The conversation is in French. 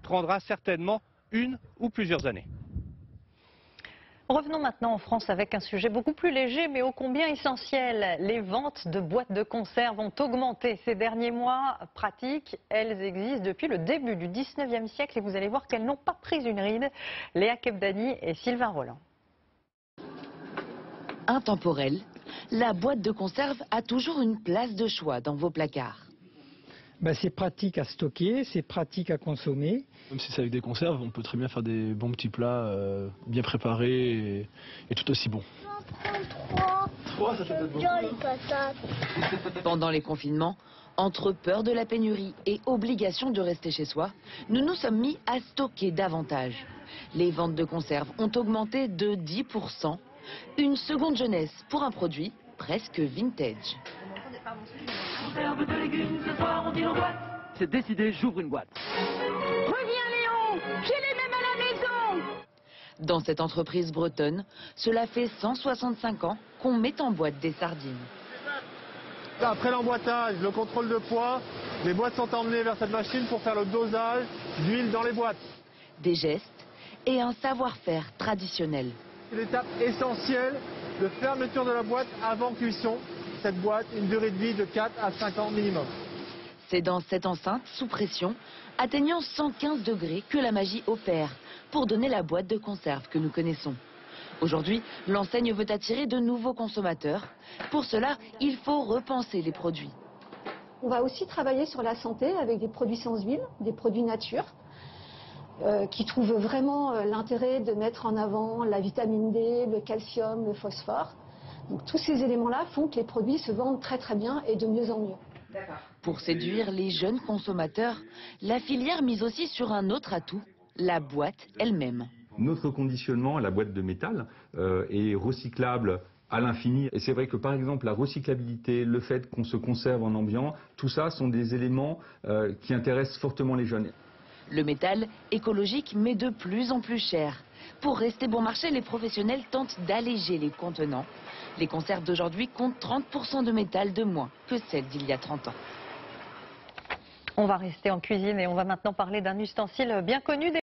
prendra certainement une ou plusieurs années. Revenons maintenant en France avec un sujet beaucoup plus léger mais ô combien essentiel. Les ventes de boîtes de conserve ont augmenté ces derniers mois. Pratiques, elles existent depuis le début du 19e siècle et vous allez voir qu'elles n'ont pas pris une ride. Léa Kebdani et Sylvain Roland. Intemporelle, la boîte de conserve a toujours une place de choix dans vos placards. C'est pratique à stocker, c'est pratique à consommer. Même si c'est avec des conserves, on peut très bien faire des bons petits plats bien préparés et tout aussi bons. Trois, ça fait beaucoup. Les patates. Pendant les confinements, entre peur de la pénurie et obligation de rester chez soi, nous nous sommes mis à stocker davantage. Les ventes de conserves ont augmenté de 10%. Une seconde jeunesse pour un produit presque vintage. C'est décidé, j'ouvre une boîte. Reviens Léon, j'ai les mêmes à la maison. Dans cette entreprise bretonne, cela fait 165 ans qu'on met en boîte des sardines. Après l'emboîtage, le contrôle de poids, les boîtes sont emmenées vers cette machine pour faire le dosage d'huile dans les boîtes. Des gestes et un savoir-faire traditionnel. C'est l'étape essentielle de fermeture de la boîte avant cuisson. Cette boîte, une durée de vie de 4 à 5 ans minimum. C'est dans cette enceinte, sous pression, atteignant 115 degrés, que la magie opère pour donner la boîte de conserve que nous connaissons. Aujourd'hui, l'enseigne veut attirer de nouveaux consommateurs. Pour cela, il faut repenser les produits. On va aussi travailler sur la santé avec des produits sans huile, des produits nature, qui trouvent vraiment l'intérêt de mettre en avant la vitamine D, le calcium, le phosphore. Donc tous ces éléments-là font que les produits se vendent très très bien et de mieux en mieux. Pour séduire les jeunes consommateurs, la filière mise aussi sur un autre atout, la boîte elle-même. Notre conditionnement, la boîte de métal, est recyclable à l'infini. Et c'est vrai que par exemple la recyclabilité, le fait qu'on se conserve en ambiant, tout ça sont des éléments qui intéressent fortement les jeunes. Le métal, écologique, mais de plus en plus cher. Pour rester bon marché, les professionnels tentent d'alléger les contenants. Les conserves d'aujourd'hui comptent 30% de métal de moins que celles d'il y a 30 ans. On va rester en cuisine et on va maintenant parler d'un ustensile bien connu des